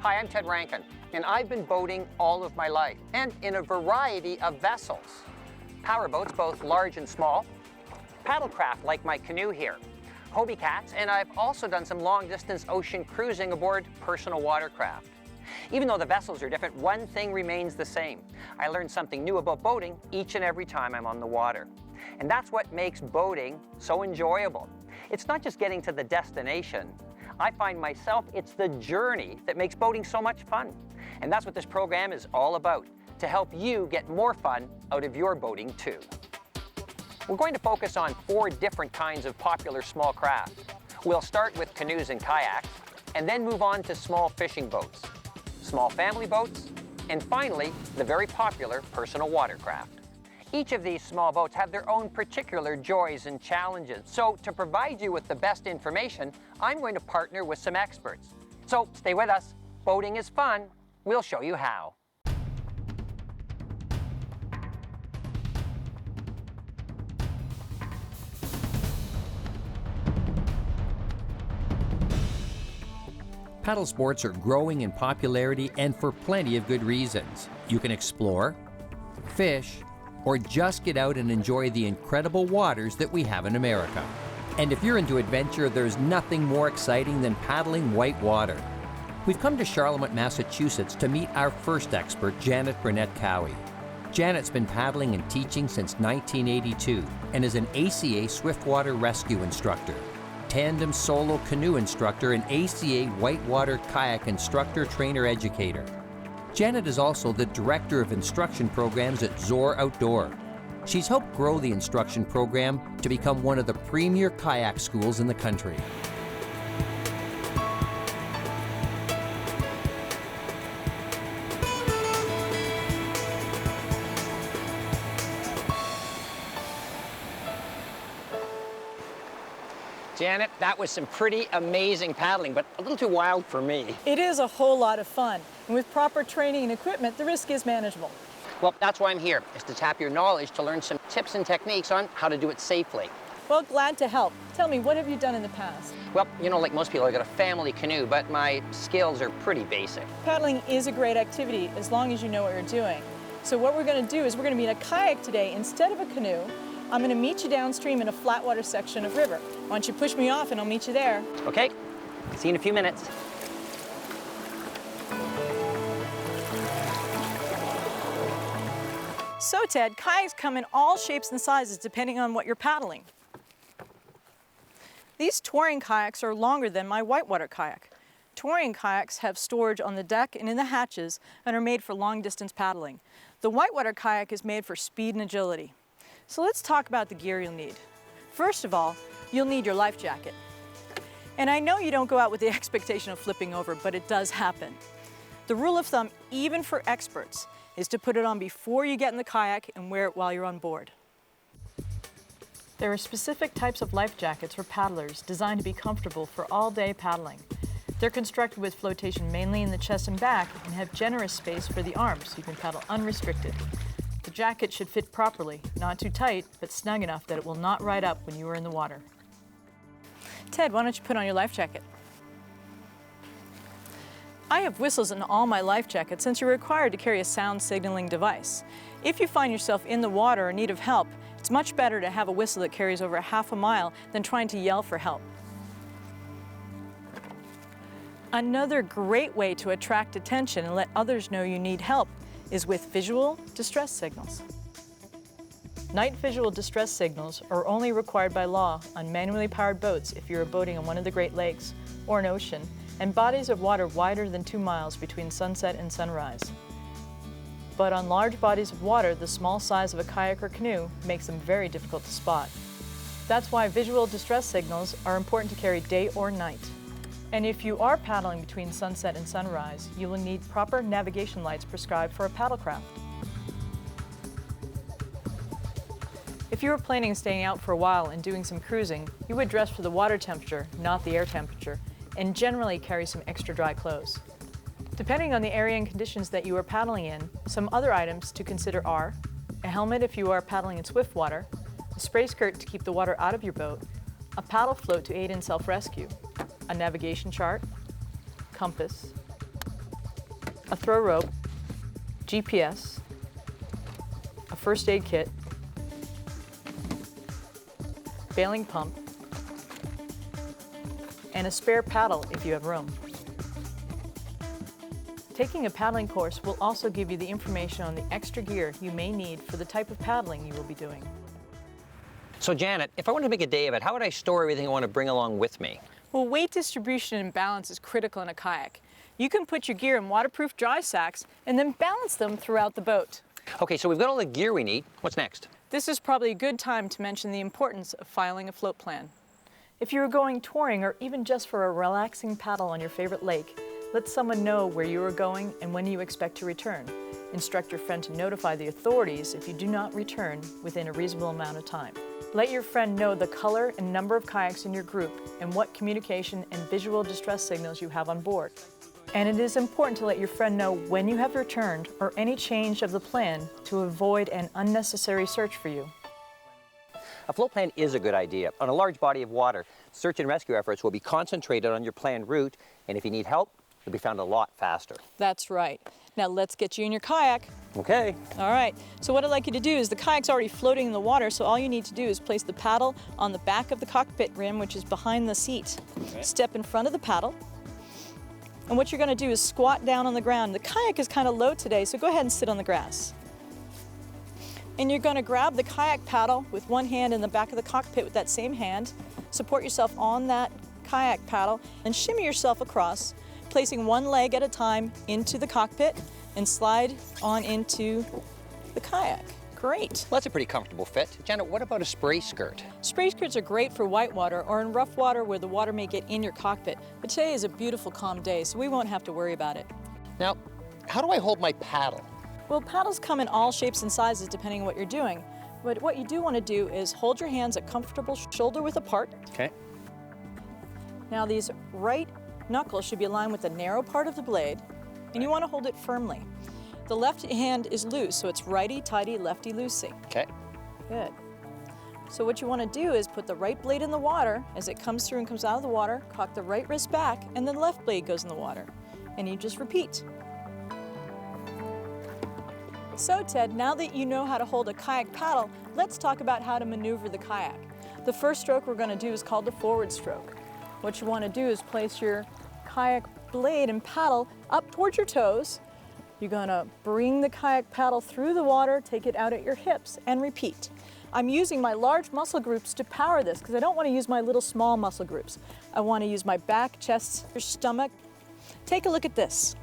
Hi, I'm Ted Rankin, and I've been boating all of my life, and in a variety of vessels. Powerboats, both large and small, paddlecraft like my canoe here, Hobie cats, and I've also done some long-distance ocean cruising aboard personal watercraft. Even though the vessels are different, one thing remains the same. I learn something new about boating each and every time I'm on the water. And that's what makes boating so enjoyable. It's not just getting to the destination. I find myself, it's the journey that makes boating so much fun. And that's what this program is all about, to help you get more fun out of your boating too. We're going to focus on 4 different kinds of popular small craft. We'll start with canoes and kayaks, and then move on to small fishing boats, small family boats, and finally, the very popular personal watercraft. Each of these small boats have their own particular joys and challenges. So to provide you with the best information, I'm going to partner with some experts. So stay with us. Boating is fun. We'll show you how. Paddle sports are growing in popularity and for plenty of good reasons. You can explore, fish, or just get out and enjoy the incredible waters that we have in America. And if you're into adventure, there's nothing more exciting than paddling white water. We've come to Charlemont, Massachusetts to meet our first expert, Janet Burnett-Cowie. Janet's been paddling and teaching since 1982 and is an ACA Swiftwater Rescue Instructor, tandem solo canoe instructor, and ACA whitewater kayak instructor, trainer, educator. Janet is also the Director of Instruction Programs at Zor Outdoor. She's helped grow the instruction program to become one of the premier kayak schools in the country. Janet, that was some pretty amazing paddling, but a little too wild for me. It is a whole lot of fun, and with proper training and equipment, the risk is manageable. Well, that's why I'm here, is to tap your knowledge to learn some tips and techniques on how to do it safely. Well, glad to help. Tell me, what have you done in the past? Well, you know, like most people, I got a family canoe, but my skills are pretty basic. Paddling is a great activity as long as you know what you're doing. So what we're going to do is we're going to meet a kayak today instead of a canoe. I'm going to meet you downstream in a flat water section of river. Why don't you push me off and I'll meet you there. Okay, see you in a few minutes. So Ted, kayaks come in all shapes and sizes depending on what you're paddling. These touring kayaks are longer than my whitewater kayak. Touring kayaks have storage on the deck and in the hatches and are made for long distance paddling. The whitewater kayak is made for speed and agility. So let's talk about the gear you'll need. First of all, you'll need your life jacket. And I know you don't go out with the expectation of flipping over, but it does happen. The rule of thumb, even for experts, is to put it on before you get in the kayak and wear it while you're on board. There are specific types of life jackets for paddlers designed to be comfortable for all-day paddling. They're constructed with flotation mainly in the chest and back and have generous space for the arms so you can paddle unrestricted. The jacket should fit properly, not too tight, but snug enough that it will not ride up when you are in the water. Ted, why don't you put on your life jacket? I have whistles in all my life jackets since you're required to carry a sound signaling device. If you find yourself in the water or in need of help, it's much better to have a whistle that carries over half a mile than trying to yell for help. Another great way to attract attention and let others know you need help is with visual distress signals. Night visual distress signals are only required by law on manually powered boats if you are boating on one of the Great Lakes or an ocean and bodies of water wider than 2 miles between sunset and sunrise. But on large bodies of water, the small size of a kayak or canoe makes them very difficult to spot. That's why visual distress signals are important to carry day or night. And if you are paddling between sunset and sunrise, you will need proper navigation lights prescribed for a paddlecraft. If you were planning on staying out for a while and doing some cruising, you would dress for the water temperature, not the air temperature, and generally carry some extra dry clothes. Depending on the area and conditions that you are paddling in, some other items to consider are a helmet if you are paddling in swift water, a spray skirt to keep the water out of your boat, a paddle float to aid in self-rescue, a navigation chart, compass, a throw rope, GPS, a first aid kit, bailing pump, and a spare paddle if you have room. Taking a paddling course will also give you the information on the extra gear you may need for the type of paddling you will be doing. So Janet, if I wanted to make a day of it, how would I store everything I want to bring along with me? Well, weight distribution and balance is critical in a kayak. You can put your gear in waterproof dry sacks and then balance them throughout the boat. Okay, so we've got all the gear we need. What's next? This is probably a good time to mention the importance of filing a float plan. If you are going touring or even just for a relaxing paddle on your favorite lake, let someone know where you are going and when you expect to return. Instruct your friend to notify the authorities if you do not return within a reasonable amount of time. Let your friend know the color and number of kayaks in your group and what communication and visual distress signals you have on board. And it is important to let your friend know when you have returned or any change of the plan to avoid an unnecessary search for you. A float plan is a good idea. On a large body of water, search and rescue efforts will be concentrated on your planned route, and if you need help, you'll be found a lot faster. That's right. Now let's get you in your kayak. Okay. All right, so what I'd like you to do is the kayak's already floating in the water, so all you need to do is place the paddle on the back of the cockpit rim, which is behind the seat. Okay. Step in front of the paddle, and what you're gonna do is squat down on the ground. The kayak is kind of low today, so go ahead and sit on the grass. And you're gonna grab the kayak paddle with one hand in the back of the cockpit with that same hand, support yourself on that kayak paddle, and shimmy yourself across, placing one leg at a time into the cockpit and slide on into the kayak. Great. Well, that's a pretty comfortable fit. Janet, what about a spray skirt? Spray skirts are great for whitewater or in rough water where the water may get in your cockpit. But today is a beautiful, calm day, so we won't have to worry about it. Now, how do I hold my paddle? Well, paddles come in all shapes and sizes depending on what you're doing. But what you do want to do is hold your hands at comfortable shoulder width apart. Okay. Now these right knuckles should be aligned with the narrow part of the blade, and you want to hold it firmly. The left hand is loose, so it's righty-tighty, lefty-loosey. Okay. Good. So what you want to do is put the right blade in the water. As it comes through and comes out of the water, cock the right wrist back, and then the left blade goes in the water. And you just repeat. So Ted, now that you know how to hold a kayak paddle, let's talk about how to maneuver the kayak. The first stroke we're going to do is called the forward stroke. What you want to do is place your kayak blade and paddle up towards your toes. You're going to bring the kayak paddle through the water, take it out at your hips, and repeat. I'm using my large muscle groups to power this because I don't want to use my little small muscle groups. I want to use my back, chest, your stomach. Take a look at this.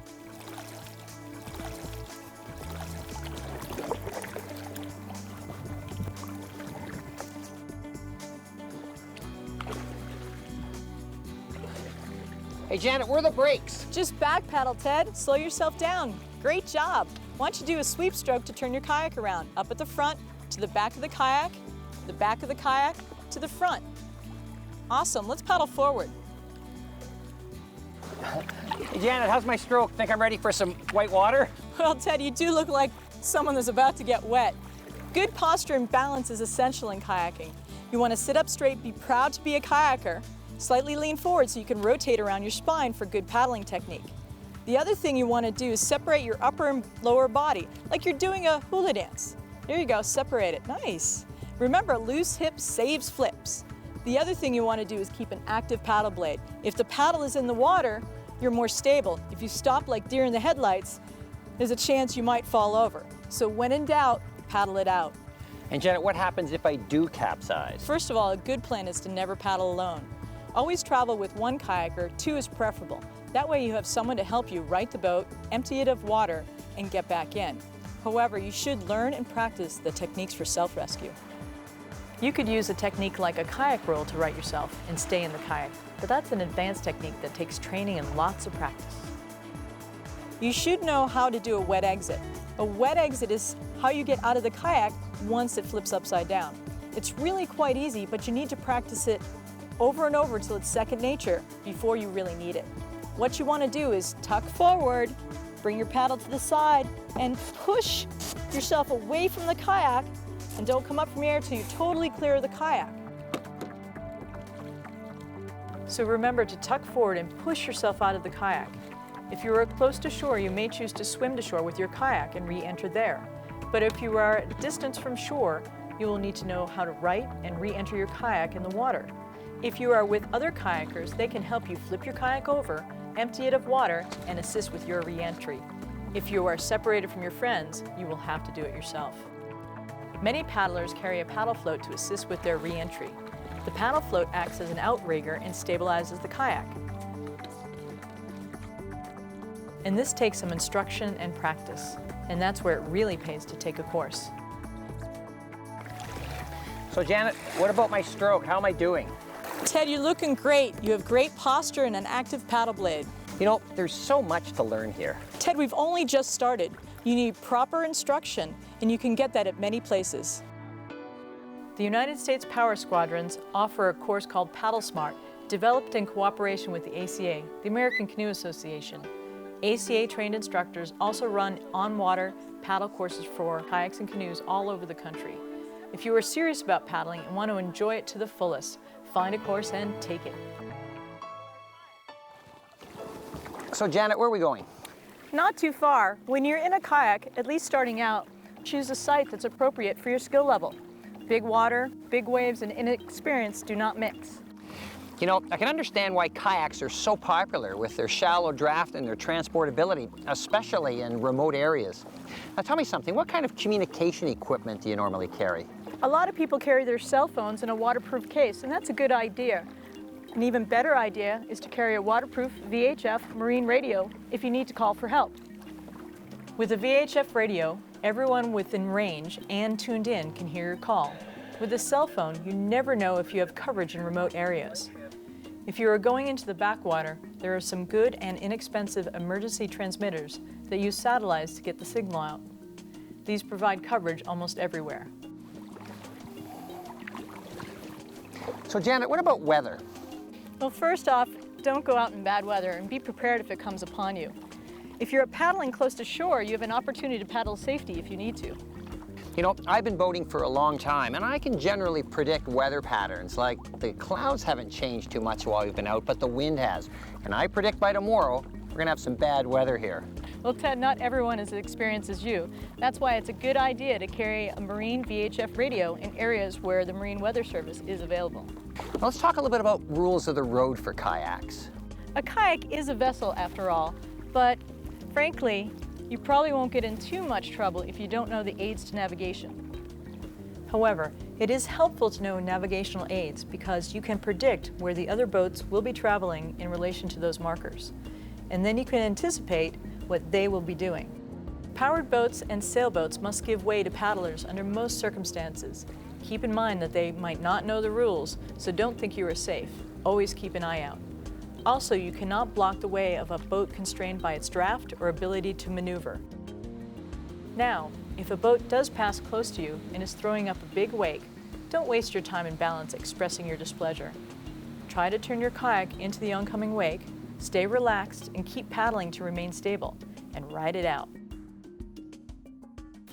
Hey Janet, where are the brakes? Just back paddle, Ted. Slow yourself down. Great job. Why don't you do a sweep stroke to turn your kayak around? Up at the front, to the back of the kayak, to the front. Awesome, let's paddle forward. Hey Janet, how's my stroke? Think I'm ready for some white water? Well, Ted, you do look like someone that's about to get wet. Good posture and balance is essential in kayaking. You want to sit up straight, be proud to be a kayaker, slightly lean forward so you can rotate around your spine for good paddling technique. The other thing you want to do is separate your upper and lower body, like you're doing a hula dance. There you go, separate it, nice. Remember, loose hips saves flips. The other thing you want to do is keep an active paddle blade. If the paddle is in the water, you're more stable. If you stop like deer in the headlights, there's a chance you might fall over. So when in doubt, paddle it out. And Janet, what happens if I do capsize? First of all, a good plan is to never paddle alone. Always travel with one kayaker, 2 is preferable. That way you have someone to help you right the boat, empty it of water, and get back in. However, you should learn and practice the techniques for self-rescue. You could use a technique like a kayak roll to right yourself and stay in the kayak, but that's an advanced technique that takes training and lots of practice. You should know how to do a wet exit. A wet exit is how you get out of the kayak once it flips upside down. It's really quite easy, but you need to practice it over and over until it's second nature before you really need it. What you want to do is tuck forward, bring your paddle to the side, and push yourself away from the kayak, and don't come up from the air until you're totally clear of the kayak. So remember to tuck forward and push yourself out of the kayak. If you are close to shore, you may choose to swim to shore with your kayak and re-enter there. But if you are at a distance from shore, you will need to know how to right and re-enter your kayak in the water. If you are with other kayakers, they can help you flip your kayak over, empty it of water, and assist with your re-entry. If you are separated from your friends, you will have to do it yourself. Many paddlers carry a paddle float to assist with their re-entry. The paddle float acts as an outrigger and stabilizes the kayak. And this takes some instruction and practice, and that's where it really pays to take a course. So Janet, what about my stroke? How am I doing? Ted, you're looking great. You have great posture and an active paddle blade. You know, there's so much to learn here. Ted, we've only just started. You need proper instruction, and you can get that at many places. The United States Power Squadrons offer a course called Paddle Smart, developed in cooperation with the ACA, the American Canoe Association. ACA-trained instructors also run on-water paddle courses for kayaks and canoes all over the country. If you are serious about paddling and want to enjoy it to the fullest, find a course and take it. So Janet, where are we going? Not too far. When you're in a kayak, at least starting out, choose a site that's appropriate for your skill level. Big water, big waves, and inexperience do not mix. You know, I can understand why kayaks are so popular with their shallow draft and their transportability, especially in remote areas. Now tell me something, what kind of communication equipment do you normally carry? A lot of people carry their cell phones in a waterproof case, and that's a good idea. An even better idea is to carry a waterproof VHF marine radio if you need to call for help. With a VHF radio, everyone within range and tuned in can hear your call. With a cell phone, you never know if you have coverage in remote areas. If you are going into the backwater, there are some good and inexpensive emergency transmitters that use satellites to get the signal out. These provide coverage almost everywhere. So Janet, what about weather? Well, first off, don't go out in bad weather and be prepared if it comes upon you. If you're paddling close to shore, you have an opportunity to paddle safety if you need to. You know, I've been boating for a long time, and I can generally predict weather patterns. Like, the clouds haven't changed too much while we've been out, but the wind has. And I predict by tomorrow, we're gonna have some bad weather here. Well, Ted, not everyone is as experienced as you. That's why it's a good idea to carry a marine VHF radio in areas where the Marine Weather Service is available. Now, let's talk a little bit about rules of the road for kayaks. A kayak is a vessel after all, but frankly, you probably won't get in too much trouble if you don't know the aids to navigation. However, it is helpful to know navigational aids because you can predict where the other boats will be traveling in relation to those markers. And then you can anticipate what they will be doing. Powered boats and sailboats must give way to paddlers under most circumstances. Keep in mind that they might not know the rules, so don't think you are safe. Always keep an eye out. Also, you cannot block the way of a boat constrained by its draft or ability to maneuver. Now, if a boat does pass close to you and is throwing up a big wake, don't waste your time and balance expressing your displeasure. Try to turn your kayak into the oncoming wake, stay relaxed, and keep paddling to remain stable, and ride it out.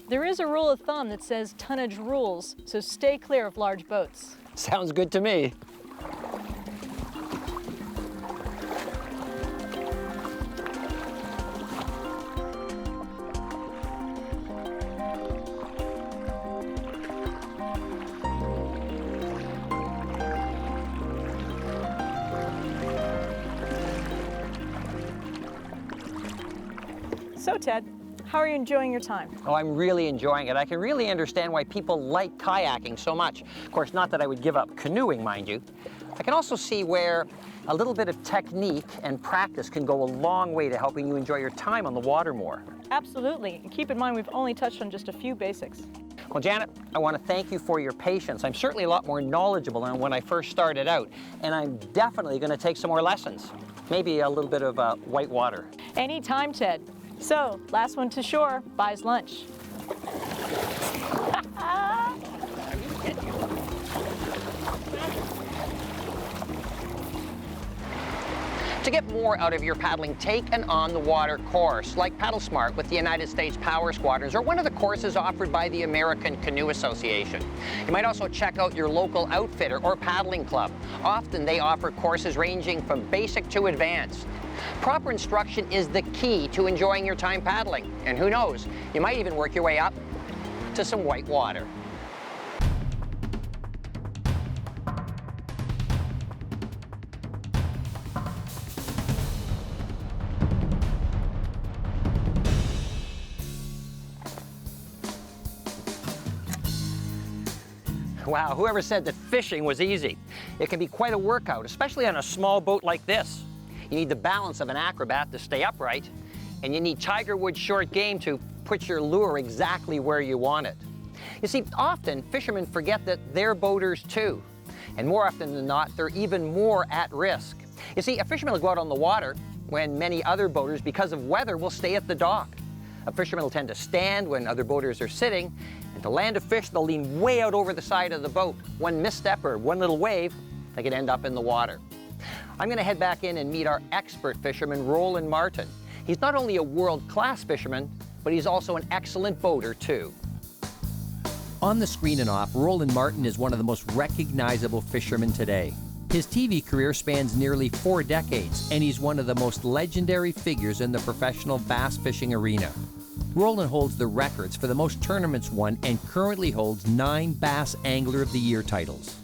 There is a rule of thumb that says tonnage rules, so stay clear of large boats. Sounds good to me. So, Ted, how are you enjoying your time? Oh, I'm really enjoying it. I can really understand why people like kayaking so much. Of course, not that I would give up canoeing, mind you. I can also see where a little bit of technique and practice can go a long way to helping you enjoy your time on the water more. Absolutely, and keep in mind we've only touched on just a few basics. Well, Janet, I want to thank you for your patience. I'm certainly a lot more knowledgeable than when I first started out, and I'm definitely going to take some more lessons. Maybe a little bit of white water. Anytime, Ted. So, last one to shore buys lunch. To get more out of your paddling, take an on-the-water course, like Paddle Smart with the United States Power Squadrons, or one of the courses offered by the American Canoe Association. You might also check out your local outfitter or paddling club. Often they offer courses ranging from basic to advanced. Proper instruction is the key to enjoying your time paddling. And who knows, you might even work your way up to some white water. Wow, whoever said that fishing was easy? It can be quite a workout, especially on a small boat like this. You need the balance of an acrobat to stay upright, and you need Tiger Woods short game to put your lure exactly where you want it. You see, often fishermen forget that they're boaters too, and more often than not, they're even more at risk. You see, a fisherman will go out on the water when many other boaters, because of weather, will stay at the dock. A fisherman will tend to stand when other boaters are sitting, and to land a fish, they'll lean way out over the side of the boat. One misstep or one little wave, they could end up in the water. I'm going to head back in and meet our expert fisherman, Roland Martin. He's not only a world-class fisherman, but he's also an excellent boater, too. On the screen and off, Roland Martin is one of the most recognizable fishermen today. His TV career spans nearly 4 decades, and he's one of the most legendary figures in the professional bass fishing arena. Roland holds the records for the most tournaments won and currently holds 9 Bass Angler of the Year titles.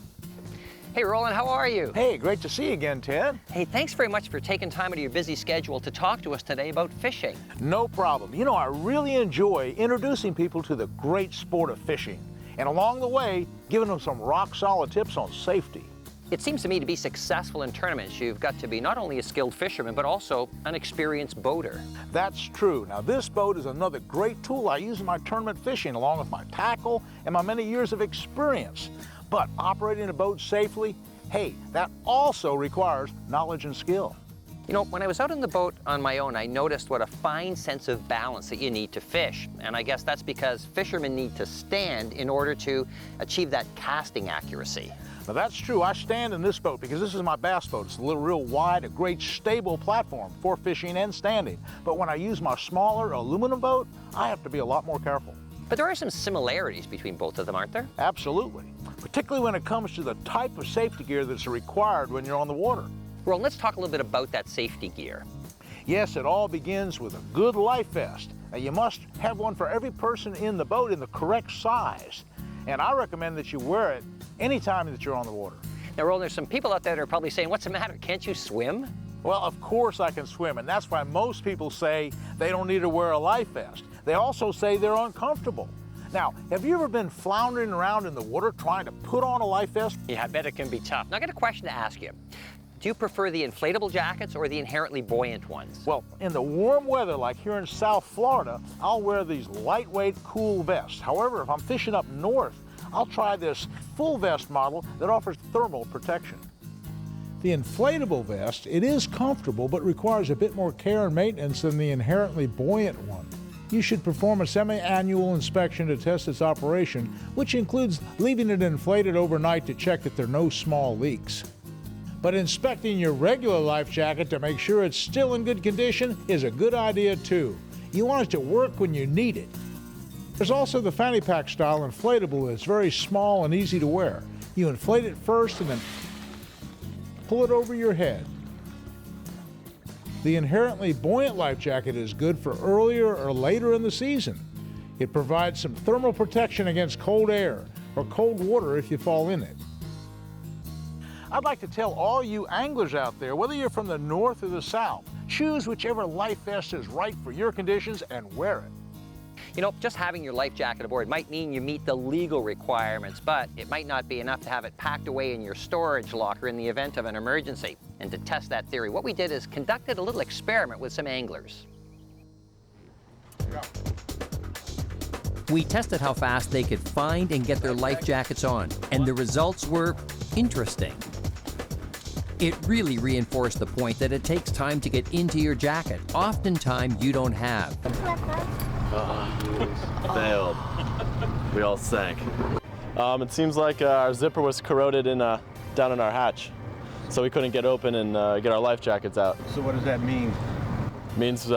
Hey, Roland, how are you? Hey, great to see you again, Ted. Hey, thanks very much for taking time out of your busy schedule to talk to us today about fishing. No problem. You know, I really enjoy introducing people to the great sport of fishing, and along the way, giving them some rock-solid tips on safety. It seems to me to be successful in tournaments, you've got to be not only a skilled fisherman, but also an experienced boater. That's true. Now, this boat is another great tool I use in my tournament fishing, along with my tackle and my many years of experience. But operating a boat safely, hey, that also requires knowledge and skill. You know, when I was out on the boat on my own, I noticed what a fine sense of balance that you need to fish. And I guess that's because fishermen need to stand in order to achieve that casting accuracy. Now, that's true. I stand in this boat because this is my bass boat. It's a little real wide, a great stable platform for fishing and standing. But when I use my smaller aluminum boat, I have to be a lot more careful. But there are some similarities between both of them, aren't there? Absolutely, particularly when it comes to the type of safety gear that's required when you're on the water. Well, let's talk a little bit about that safety gear. Yes, it all begins with a good life vest. Now, you must have one for every person in the boat in the correct size. And I recommend that you wear it anytime that you're on the water. Now, Roland, there's some people out there that are probably saying, what's the matter? Can't you swim? Well, of course I can swim, and that's why most people say they don't need to wear a life vest. They also say they're uncomfortable. Now, have you ever been floundering around in the water trying to put on a life vest? Yeah, I bet it can be tough. Now, I got a question to ask you. Do you prefer the inflatable jackets or the inherently buoyant ones? Well, in the warm weather like here in South Florida, I'll wear these lightweight, cool vests. However, if I'm fishing up north, I'll try this full vest model that offers thermal protection. The inflatable vest, it is comfortable but requires a bit more care and maintenance than the inherently buoyant one. You should perform a semi-annual inspection to test its operation, which includes leaving it inflated overnight to check that there are no small leaks. But inspecting your regular life jacket to make sure it's still in good condition is a good idea too. You want it to work when you need it. There's also the fanny pack style inflatable that's very small and easy to wear. You inflate it first and then pull it over your head. The inherently buoyant life jacket is good for earlier or later in the season. It provides some thermal protection against cold air or cold water if you fall in it. I'd like to tell all you anglers out there, whether you're from the north or the south, choose whichever life vest is right for your conditions and wear it. You know, just having your life jacket aboard might mean you meet the legal requirements, but it might not be enough to have it packed away in your storage locker in the event of an emergency. And to test that theory, what we did is conducted a little experiment with some anglers. We tested how fast they could find and get their life jackets on, and the results were interesting. It really reinforced the point that it takes time to get into your jacket, oftentimes you don't have. Failed. We all sank. It seems like our zipper was corroded down in our hatch, so we couldn't get open and get our life jackets out. So what does that mean? It means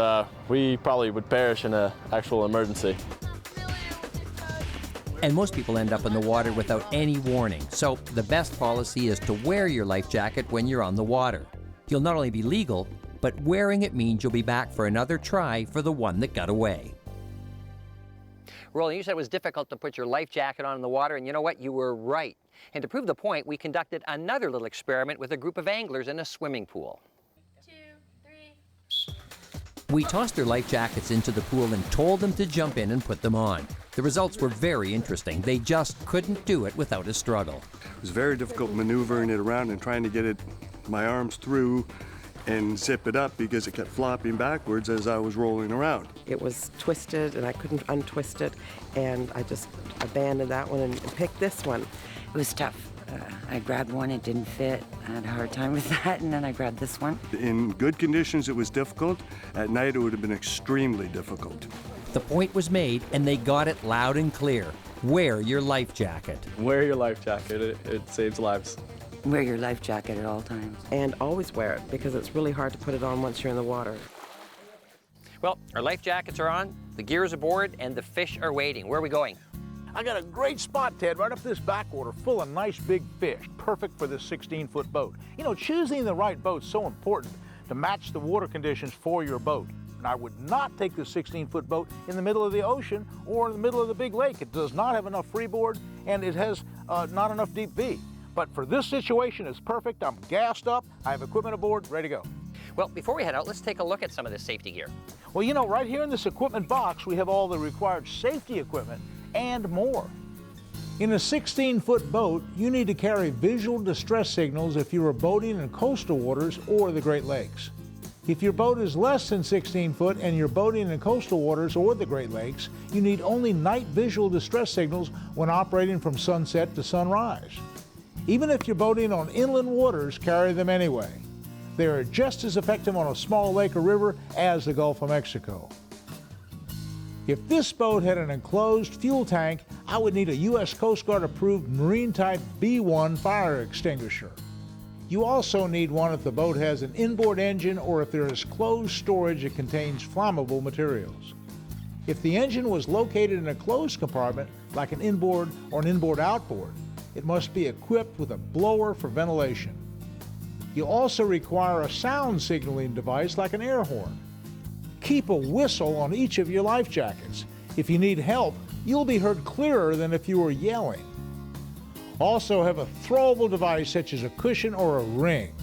we probably would perish in an actual emergency. And most people end up in the water without any warning, so the best policy is to wear your life jacket when you're on the water. You'll not only be legal, but wearing it means you'll be back for another try for the one that got away. Roland, you said it was difficult to put your life jacket on in the water, and you know what? You were right. And to prove the point, we conducted another little experiment with a group of anglers in a swimming pool. 2, 3. We tossed their life jackets into the pool and told them to jump in and put them on. The results were very interesting. They just couldn't do it without a struggle. It was very difficult maneuvering it around and trying to get it, my arms through and zip it up because it kept flopping backwards as I was rolling around. It was twisted and I couldn't untwist it, and I just abandoned that one and picked this one. It was tough. I grabbed one, it didn't fit. I had a hard time with that, and then I grabbed this one. In good conditions it was difficult. At night it would have been extremely difficult. The point was made and they got it loud and clear. Wear your life jacket. Wear your life jacket, it saves lives. Wear your life jacket at all times. And always wear it because it's really hard to put it on once you're in the water. Well, our life jackets are on, the gear is aboard, and the fish are waiting. Where are we going? I got a great spot, Ted, right up this backwater full of nice big fish, perfect for this 16-foot boat. You know, choosing the right boat's so important to match the water conditions for your boat. And I would not take the 16-foot boat in the middle of the ocean or in the middle of the big lake. It does not have enough freeboard, and it has not enough deep V. But for this situation, it's perfect. I'm gassed up, I have equipment aboard, ready to go. Well, before we head out, let's take a look at some of this safety gear. Well, you know, right here in this equipment box, we have all the required safety equipment and more. In a 16-foot boat, you need to carry visual distress signals if you are boating in coastal waters or the Great Lakes. If your boat is less than 16 foot and you're boating in coastal waters or the Great Lakes, you need only night visual distress signals when operating from sunset to sunrise. Even if you're boating on inland waters, carry them anyway. They are just as effective on a small lake or river as the Gulf of Mexico. If this boat had an enclosed fuel tank, I would need a U.S. Coast Guard approved Marine Type B1 fire extinguisher. You also need one if the boat has an inboard engine or if there is closed storage that contains flammable materials. If the engine was located in a closed compartment, like an inboard or an inboard-outboard, it must be equipped with a blower for ventilation. You also require a sound signaling device like an air horn. Keep a whistle on each of your life jackets. If you need help, you'll be heard clearer than if you were yelling. Also have a throwable device such as a cushion or a ring.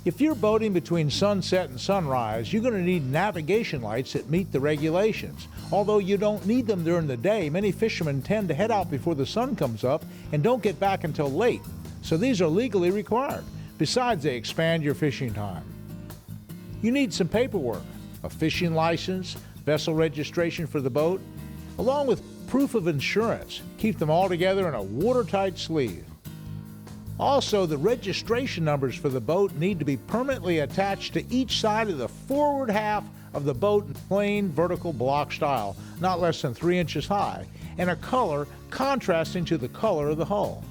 If you're boating between sunset and sunrise, you're going to need navigation lights that meet the regulations. Although you don't need them during the day, many fishermen tend to head out before the sun comes up and don't get back until late. So these are legally required. Besides, they expand your fishing time. You need some paperwork, a fishing license, vessel registration for the boat, along with proof of insurance. Keep them all together in a watertight sleeve. Also, the registration numbers for the boat need to be permanently attached to each side of the forward half of the boat in plain vertical block style, not less than 3 inches high, and a color contrasting to the color of the hull.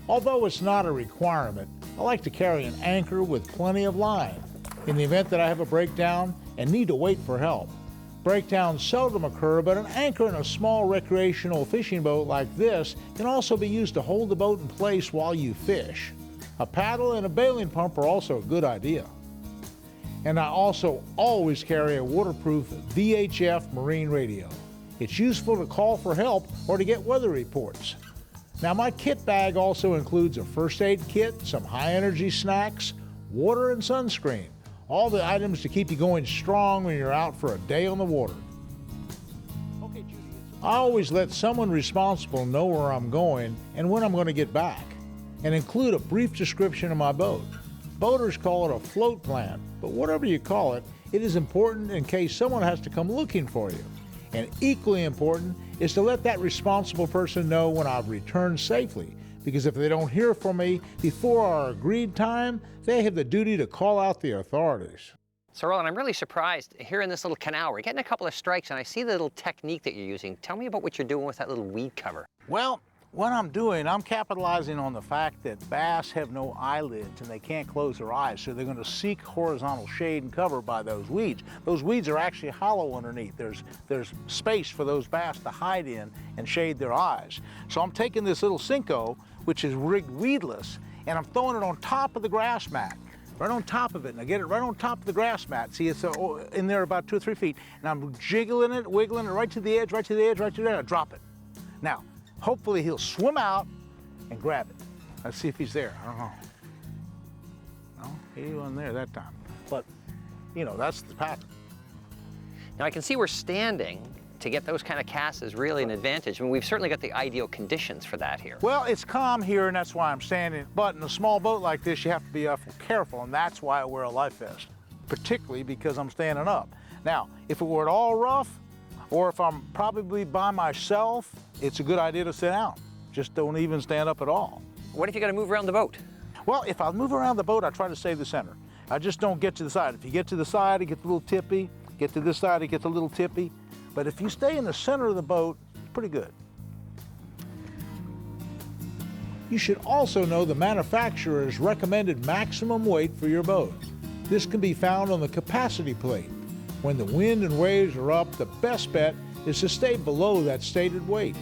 Although it's not a requirement, I like to carry an anchor with plenty of line in the event that I have a breakdown and need to wait for help. Breakdowns seldom occur, but an anchor in a small recreational fishing boat like this can also be used to hold the boat in place while you fish. A paddle and a bailing pump are also a good idea. And I also always carry a waterproof VHF marine radio. It's useful to call for help or to get weather reports. Now, my kit bag also includes a first aid kit, some high-energy snacks, water, and sunscreen. All the items to keep you going strong when you're out for a day on the water. Okay, Judy. I always let someone responsible know where I'm going and when I'm going to get back, and include a brief description of my boat. Boaters call it a float plan, but whatever you call it, it is important in case someone has to come looking for you. And equally important is to let that responsible person know when I've returned safely, because if they don't hear from me before our agreed time, they have the duty to call out the authorities. So, Roland, I'm really surprised here in this little canal. We're getting a couple of strikes, and I see the little technique that you're using. Tell me about what you're doing with that little weed cover. Well, what I'm doing, I'm capitalizing on the fact that bass have no eyelids and they can't close their eyes, so they're going to seek horizontal shade and cover by those weeds. Those weeds are actually hollow underneath. There's space for those bass to hide in and shade their eyes. So I'm taking this little Cinco, which is rigged weedless, and I'm throwing it on top of the grass mat. right on top of it, and I get it right on top of the grass mat. See, it's in there about 2 or 3 feet, and I'm jiggling it, wiggling it right to the edge, right to the edge, right to the edge, I drop it. Now, hopefully he'll swim out and grab it. Let's see if he's there. I don't know. No, he wasn't there that time. But, you know, that's the pattern. Now I can see we're standing. To get those kind of casts is really an advantage. I mean, we've certainly got the ideal conditions for that here. Well, it's calm here, and that's why I'm standing. But in a small boat like this, you have to be awful careful, and that's why I wear a life vest, particularly because I'm standing up. Now, if it were at all rough, or if I'm probably by myself, it's a good idea to sit down. Just don't even stand up at all. What if you got to move around the boat? Well, if I move around the boat, I try to stay the center. I just don't get to the side. If you get to the side, it gets a little tippy. Get to this side, it gets a little tippy. But if you stay in the center of the boat, it's pretty good. You should also know the manufacturer's recommended maximum weight for your boat. This can be found on the capacity plate. When the wind and waves are up, the best bet is to stay below that stated weight.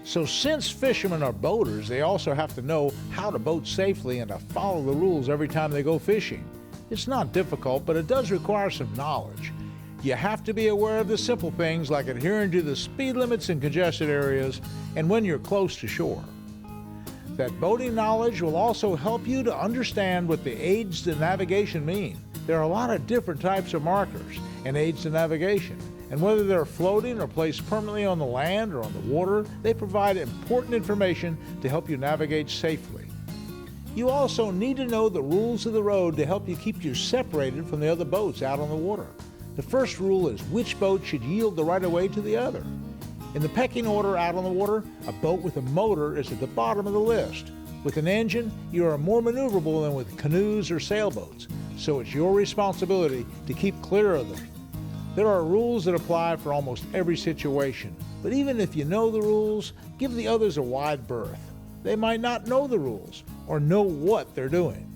So since fishermen are boaters, they also have to know how to boat safely and to follow the rules every time they go fishing. It's not difficult, but it does require some knowledge. You have to be aware of the simple things like adhering to the speed limits in congested areas and when you're close to shore. That boating knowledge will also help you to understand what the aids to navigation mean. There are a lot of different types of markers and aids to navigation, and whether they're floating or placed permanently on the land or on the water, they provide important information to help you navigate safely. You also need to know the rules of the road to help you keep you separated from the other boats out on the water. The first rule is which boat should yield the right-of-way to the other. In the pecking order out on the water, a boat with a motor is at the bottom of the list. With an engine, you are more maneuverable than with canoes or sailboats, so it's your responsibility to keep clear of them. There are rules that apply for almost every situation, but even if you know the rules, give the others a wide berth. They might not know the rules or know what they're doing.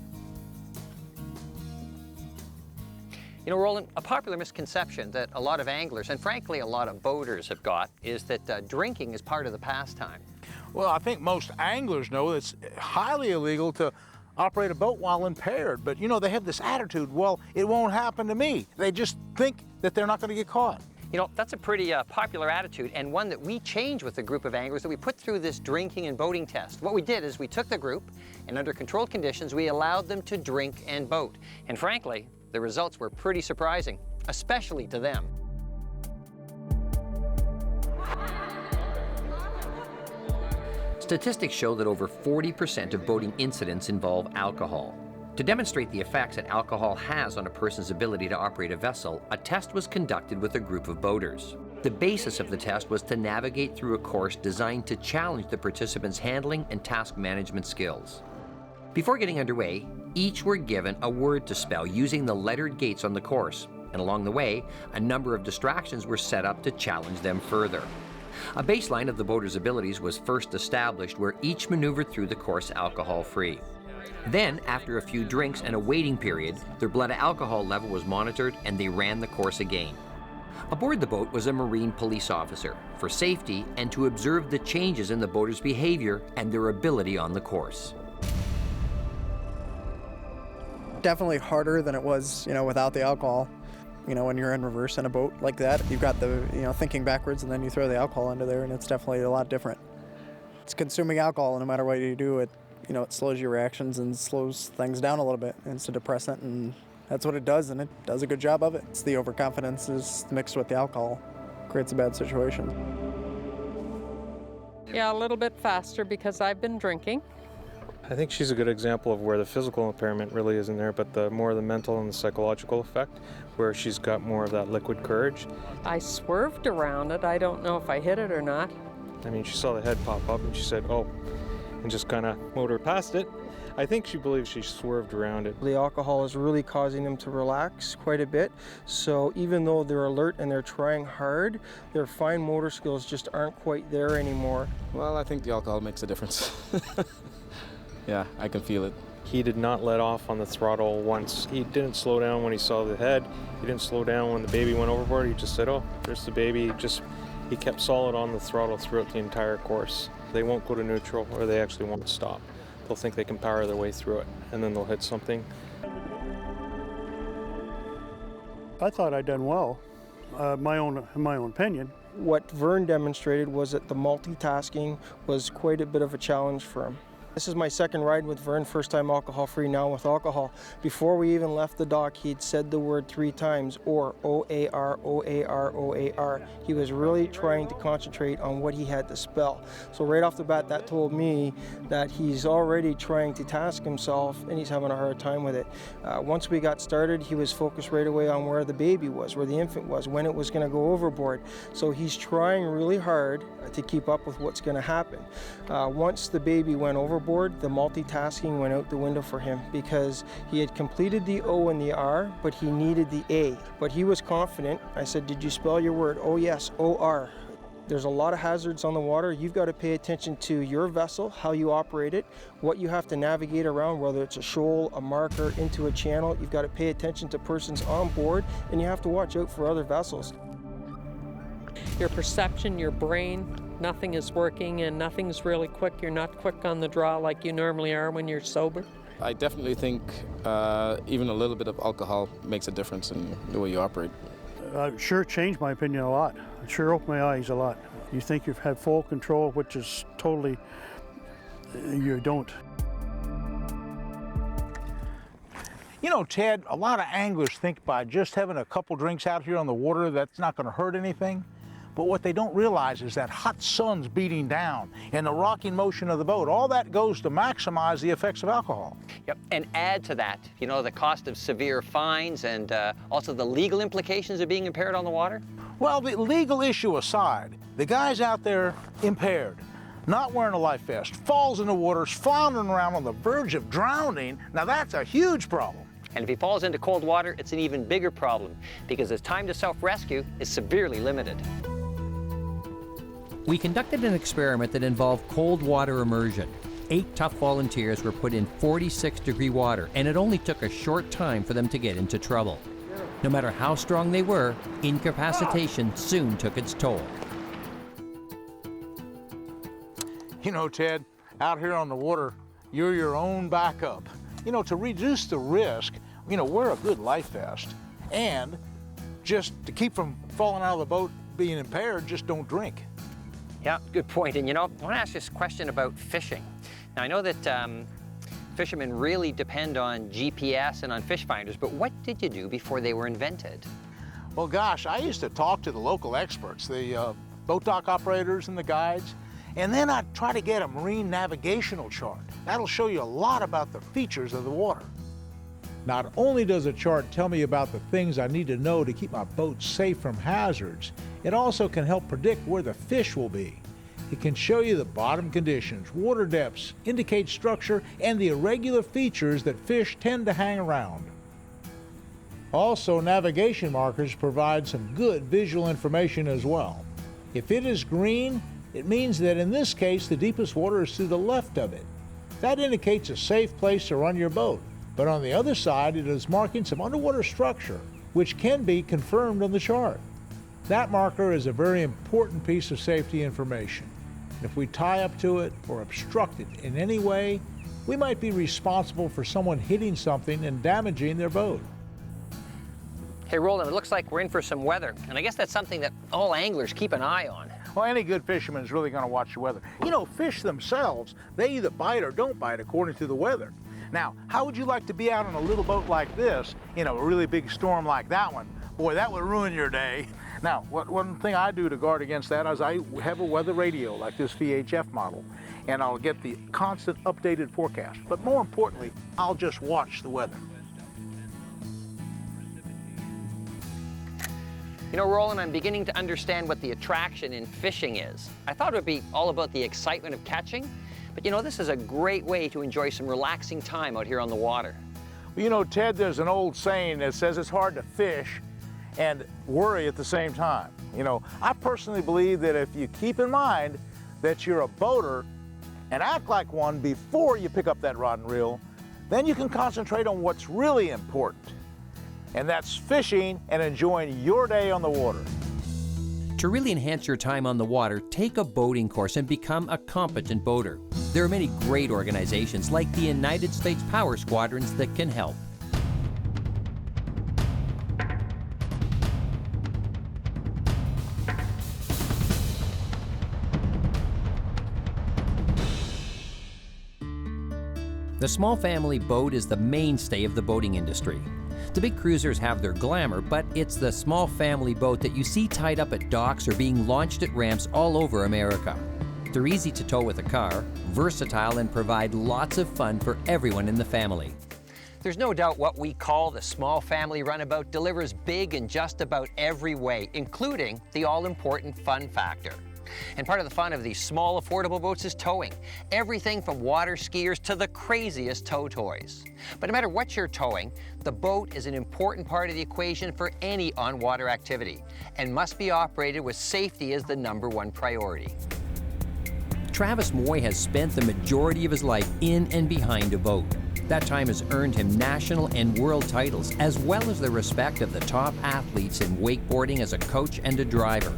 You know, Roland, a popular misconception that a lot of anglers, and frankly a lot of boaters have got, is that drinking is part of the pastime. Well, I think most anglers know it's highly illegal to operate a boat while impaired, but you know, they have this attitude, well, it won't happen to me. They just think that they're not going to get caught. You know, that's a pretty popular attitude, and one that we changed with a group of anglers that we put through this drinking and boating test. What we did is we took the group, and under controlled conditions, we allowed them to drink and boat. And frankly, the results were pretty surprising, especially to them. Statistics show that over 40% of boating incidents involve alcohol. To demonstrate the effects that alcohol has on a person's ability to operate a vessel, a test was conducted with a group of boaters. The basis of the test was to navigate through a course designed to challenge the participants' handling and task management skills. Before getting underway, each were given a word to spell using the lettered gates on the course, and along the way, a number of distractions were set up to challenge them further. A baseline of the boaters' abilities was first established where each maneuvered through the course alcohol-free. Then, after a few drinks and a waiting period, their blood alcohol level was monitored and they ran the course again. Aboard the boat was a Marine police officer for safety and to observe the changes in the boaters' behavior and their ability on the course. Definitely harder than it was, without the alcohol. When you're in reverse in a boat like that, you've got the, thinking backwards and then you throw the alcohol into there and it's definitely a lot different. It's consuming alcohol, and no matter what you do, it slows your reactions and slows things down a little bit. It's a depressant, and that's what it does, and it does a good job of it. It's the overconfidence is mixed with the alcohol, creates a bad situation. Yeah, a little bit faster because I've been drinking. I think she's a good example of where the physical impairment really isn't there, but the more the mental and the psychological effect, where she's got more of that liquid courage. I swerved around it. I don't know if I hit it or not. I mean, she saw the head pop up and she said, oh, and just kind of motored past it. I think she believes she swerved around it. The alcohol is really causing them to relax quite a bit. So even though they're alert and they're trying hard, their fine motor skills just aren't quite there anymore. Well, I think the alcohol makes a difference. Yeah, I can feel it. He did not let off on the throttle once. He didn't slow down when he saw the head. He didn't slow down when the baby went overboard. He just said, oh, there's the baby. He kept solid on the throttle throughout the entire course. They won't go to neutral, or they actually won't stop. They'll think they can power their way through it, and then they'll hit something. I thought I'd done well, in my own opinion. What Vern demonstrated was that the multitasking was quite a bit of a challenge for him. This is my second ride with Vern, first time alcohol-free, now with alcohol. Before we even left the dock, he'd said the word 3 times, or, O-A-R, O-A-R, O-A-R. He was really trying to concentrate on what he had to spell. So right off the bat, that told me that he's already trying to task himself and he's having a hard time with it. Once we got started, he was focused right away on where the baby was, where the infant was, when it was going to go overboard. So he's trying really hard to keep up with what's going to happen. Once the baby went overboard, the multitasking went out the window for him because he had completed the O and the R, but he needed the A. But he was confident. I said, "Did you spell your word?" "Oh yes, O-R." There's a lot of hazards on the water. You've got to pay attention to your vessel, how you operate it, what you have to navigate around, whether it's a shoal, a marker, into a channel. You've got to pay attention to persons on board, and you have to watch out for other vessels. Your perception, your brain, nothing is working and nothing's really quick. You're not quick on the draw like you normally are when you're sober. I definitely think even a little bit of alcohol makes a difference in the way you operate. It sure changed my opinion a lot. It sure opened my eyes a lot. You think you've had full control, which is totally, you don't. You know, Ted, a lot of anglers think by just having a couple drinks out here on the water, that's not going to hurt anything. But what they don't realize is that hot sun's beating down and the rocking motion of the boat, all that goes to maximize the effects of alcohol. Yep, and add to that, you know, the cost of severe fines and also the legal implications of being impaired on the water. Well, the legal issue aside, the guy's out there impaired, not wearing a life vest, falls in the water, floundering around on the verge of drowning. Now that's a huge problem. And if he falls into cold water, it's an even bigger problem because his time to self-rescue is severely limited. We conducted an experiment that involved cold water immersion. 8 tough volunteers were put in 46-degree water, and it only took a short time for them to get into trouble. No matter how strong they were, incapacitation soon took its toll. You know, Ted, out here on the water, you're your own backup. You know, to reduce the risk, you know, wear a good life vest. And just to keep from falling out of the boat being impaired, just don't drink. Yeah, good point. And you know, I want to ask this question about fishing. Now, I know that fishermen really depend on GPS and on fish finders, but what did you do before they were invented? Well, gosh, I used to talk to the local experts, the boat dock operators and the guides, and then I'd try to get a marine navigational chart. That'll show you a lot about the features of the water. Not only does a chart tell me about the things I need to know to keep my boat safe from hazards, it also can help predict where the fish will be. It can show you the bottom conditions, water depths, indicate structure, and the irregular features that fish tend to hang around. Also, navigation markers provide some good visual information as well. If it is green, it means that in this case the deepest water is to the left of it. That indicates a safe place to run your boat. But on the other side, it is marking some underwater structure, which can be confirmed on the chart. That marker is a very important piece of safety information. If we tie up to it or obstruct it in any way, we might be responsible for someone hitting something and damaging their boat. Hey, Roland, it looks like we're in for some weather, and I guess that's something that all anglers keep an eye on. Well, any good fisherman is really going to watch the weather. You know, fish themselves, they either bite or don't bite according to the weather. Now, how would you like to be out on a little boat like this, in a really big storm like that one? Boy, that would ruin your day. Now, one thing I do to guard against that is I have a weather radio like this VHF model, and I'll get the constant updated forecast. But more importantly, I'll just watch the weather. You know, Roland, I'm beginning to understand what the attraction in fishing is. I thought it would be all about the excitement of catching, but you know, this is a great way to enjoy some relaxing time out here on the water. Well, you know, Ted, there's an old saying that says it's hard to fish and worry at the same time. You know, I personally believe that if you keep in mind that you're a boater and act like one before you pick up that rod and reel, then you can concentrate on what's really important. And that's fishing and enjoying your day on the water. To really enhance your time on the water, take a boating course and become a competent boater. There are many great organizations like the United States Power Squadrons that can help. The small family boat is the mainstay of the boating industry. The big cruisers have their glamour, but it's the small family boat that you see tied up at docks or being launched at ramps all over America. They're easy to tow with a car, versatile, and provide lots of fun for everyone in the family. There's no doubt what we call the small family runabout delivers big in just about every way, including the all-important fun factor. And part of the fun of these small, affordable boats is towing. Everything from water skiers to the craziest tow toys. But no matter what you're towing, the boat is an important part of the equation for any on-water activity and must be operated with safety as the #1 priority. Travis Moy has spent the majority of his life in and behind a boat. That time has earned him national and world titles, as well as the respect of the top athletes in wakeboarding as a coach and a driver.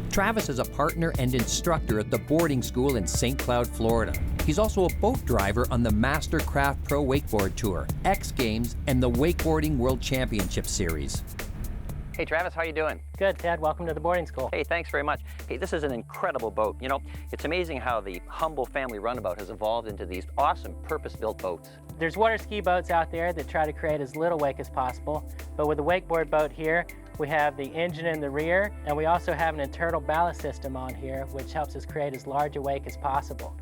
Travis is a partner and instructor at the boarding school in St. Cloud, Florida. He's also a boat driver on the Mastercraft Pro Wakeboard Tour, X Games, and the Wakeboarding World Championship Series. Hey Travis, how you doing? Good, Ted. Welcome to the boarding school. Hey, thanks very much. Hey, this is an incredible boat. You know, it's amazing how the humble family runabout has evolved into these awesome purpose-built boats. There's water ski boats out there that try to create as little wake as possible, but with the wakeboard boat here, we have the engine in the rear, and we also have an internal ballast system on here, which helps us create as large a wake as possible.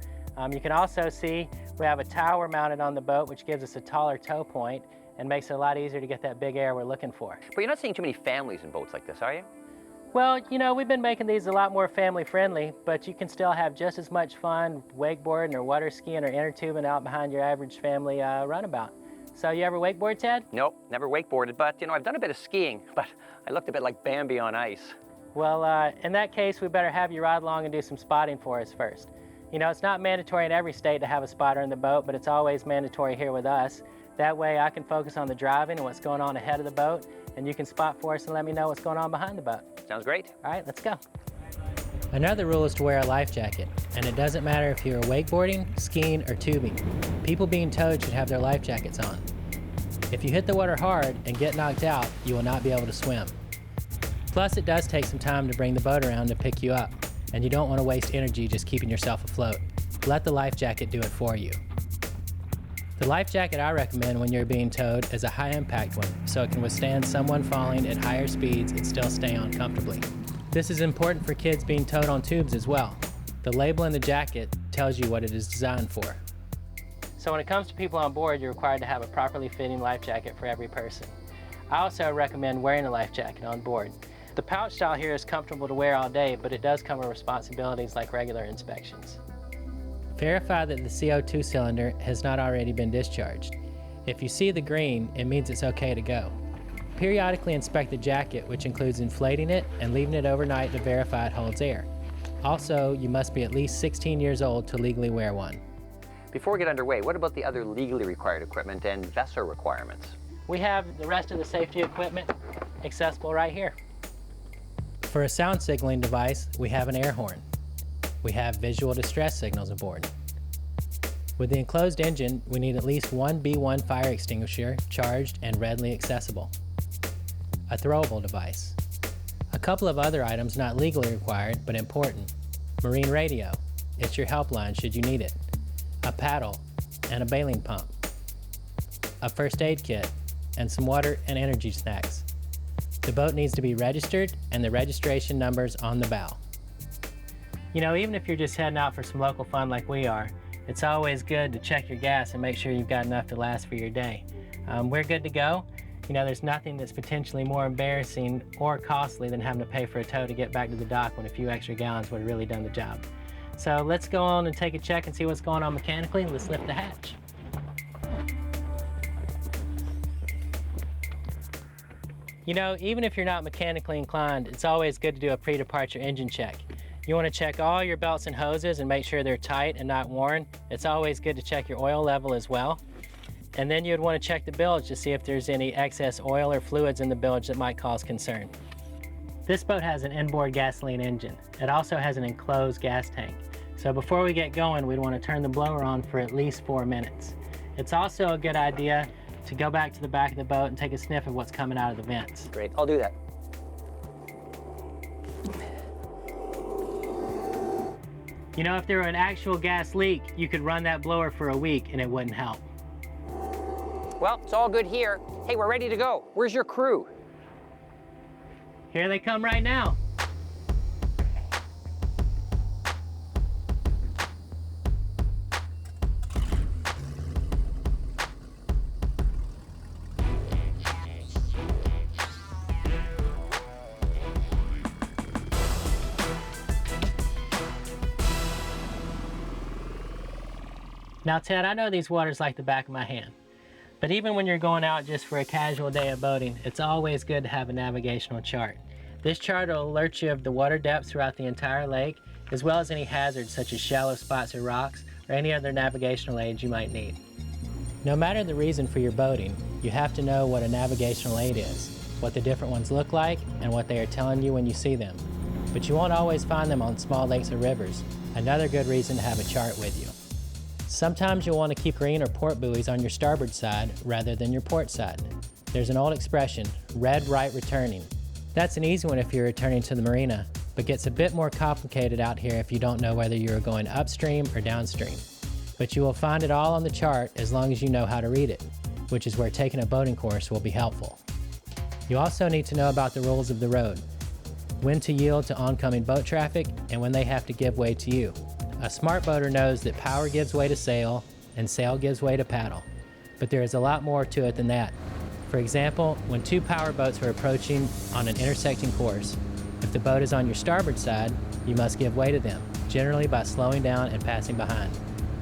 You can also see we have a tower mounted on the boat, which gives us a taller tow point and makes it a lot easier to get that big air we're looking for. But you're not seeing too many families in boats like this, are you? Well, you know, we've been making these a lot more family friendly, but you can still have just as much fun wakeboarding or water skiing or inner tubing out behind your average family runabout. So you ever wakeboard, Ted? Nope, never wakeboarded, but you know, I've done a bit of skiing, but I looked a bit like Bambi on ice. Well, in that case, we better have you ride along and do some spotting for us first. You know, it's not mandatory in every state to have a spotter in the boat, but it's always mandatory here with us. That way I can focus on the driving and what's going on ahead of the boat, and you can spot for us and let me know what's going on behind the boat. Sounds great. All right, let's go. Another rule is to wear a life jacket, and it doesn't matter if you're wakeboarding, skiing, or tubing. People being towed should have their life jackets on. If you hit the water hard and get knocked out, you will not be able to swim. Plus, it does take some time to bring the boat around and pick you up, and you don't want to waste energy just keeping yourself afloat. Let the life jacket do it for you. The life jacket I recommend when you're being towed is a high-impact one, so it can withstand someone falling at higher speeds and still stay on comfortably. This is important for kids being towed on tubes as well. The label in the jacket tells you what it is designed for. So when it comes to people on board, you're required to have a properly fitting life jacket for every person. I also recommend wearing a life jacket on board. The pouch style here is comfortable to wear all day, but it does come with responsibilities like regular inspections. Verify that the CO2 cylinder has not already been discharged. If you see the green, it means it's okay to go. Periodically inspect the jacket, which includes inflating it and leaving it overnight to verify it holds air. Also, you must be at least 16 years old to legally wear one. Before we get underway, what about the other legally required equipment and vessel requirements? We have the rest of the safety equipment accessible right here. For a sound signaling device, we have an air horn. We have visual distress signals aboard. With the enclosed engine, we need at least one B1 fire extinguisher, charged and readily accessible. A throwable device. A couple of other items not legally required, but important. Marine radio. It's your helpline should you need it. A paddle and a bailing pump. A first aid kit and some water and energy snacks. The boat needs to be registered and the registration number's on the bow. You know, even if you're just heading out for some local fun like we are, it's always good to check your gas and make sure you've got enough to last for your day. We're good to go. You know, there's nothing that's potentially more embarrassing or costly than having to pay for a tow to get back to the dock when a few extra gallons would have really done the job. So let's go on and take a check and see what's going on mechanically. Let's lift the hatch. You know, even if you're not mechanically inclined, it's always good to do a pre-departure engine check. You want to check all your belts and hoses and make sure they're tight and not worn. It's always good to check your oil level as well. And then you'd want to check the bilge to see if there's any excess oil or fluids in the bilge that might cause concern. This boat has an inboard gasoline engine. It also has an enclosed gas tank. So before we get going, we'd want to turn the blower on for at least 4 minutes. It's also a good idea to go back to the back of the boat and take a sniff of what's coming out of the vents. Great, I'll do that. You know, if there were an actual gas leak, you could run that blower for a week and it wouldn't help. Well, it's all good here. Hey, we're ready to go. Where's your crew? Here they come right now. Now, Ted, I know these waters like the back of my hand, but even when you're going out just for a casual day of boating, it's always good to have a navigational chart. This chart will alert you of the water depth throughout the entire lake, as well as any hazards such as shallow spots or rocks, or any other navigational aids you might need. No matter the reason for your boating, you have to know what a navigational aid is, what the different ones look like, and what they are telling you when you see them. But you won't always find them on small lakes or rivers, another good reason to have a chart with you. Sometimes you'll want to keep green or port buoys on your starboard side rather than your port side. There's an old expression, red right returning. That's an easy one if you're returning to the marina, but gets a bit more complicated out here if you don't know whether you're going upstream or downstream. But you will find it all on the chart as long as you know how to read it, which is where taking a boating course will be helpful. You also need to know about the rules of the road, when to yield to oncoming boat traffic and when they have to give way to you. A smart boater knows that power gives way to sail and sail gives way to paddle, but there is a lot more to it than that. For example, when two power boats are approaching on an intersecting course, if the boat is on your starboard side, you must give way to them, generally by slowing down and passing behind.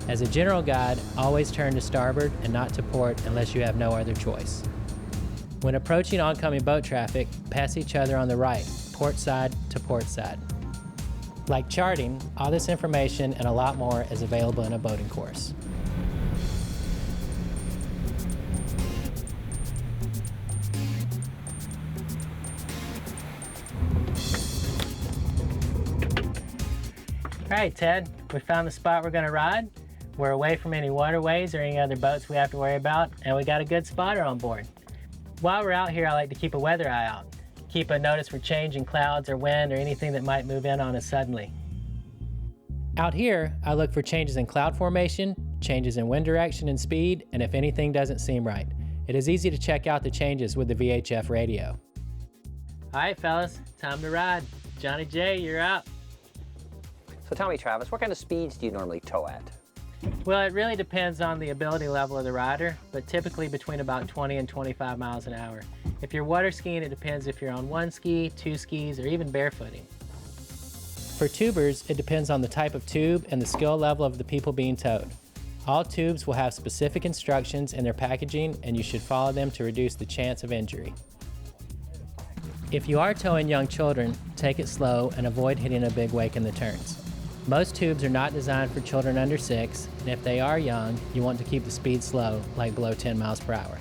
As a general guide, always turn to starboard and not to port unless you have no other choice. When approaching oncoming boat traffic, pass each other on the right, port side to port side. Like charting, all this information and a lot more is available in a boating course. All right, Ted, we found the spot we're going to ride. We're away from any waterways or any other boats we have to worry about, and we got a good spotter on board. While we're out here, I like to keep a weather eye out. Keep a notice for change in clouds or wind or anything that might move in on us suddenly. Out here, I look for changes in cloud formation, changes in wind direction and speed, and if anything doesn't seem right. It is easy to check out the changes with the VHF radio. All right, fellas, time to ride. Johnny J, you're up. So tell me, Travis, what kind of speeds do you normally tow at? Well, it really depends on the ability level of the rider, but typically between about 20 and 25 miles an hour. If you're water skiing, it depends if you're on one ski, two skis, or even barefooting. For tubers, it depends on the type of tube and the skill level of the people being towed. All tubes will have specific instructions in their packaging, and you should follow them to reduce the chance of injury. If you are towing young children, take it slow and avoid hitting a big wake in the turns. Most tubes are not designed for children under 6, and if they are young, you want to keep the speed slow, like below 10 miles per hour.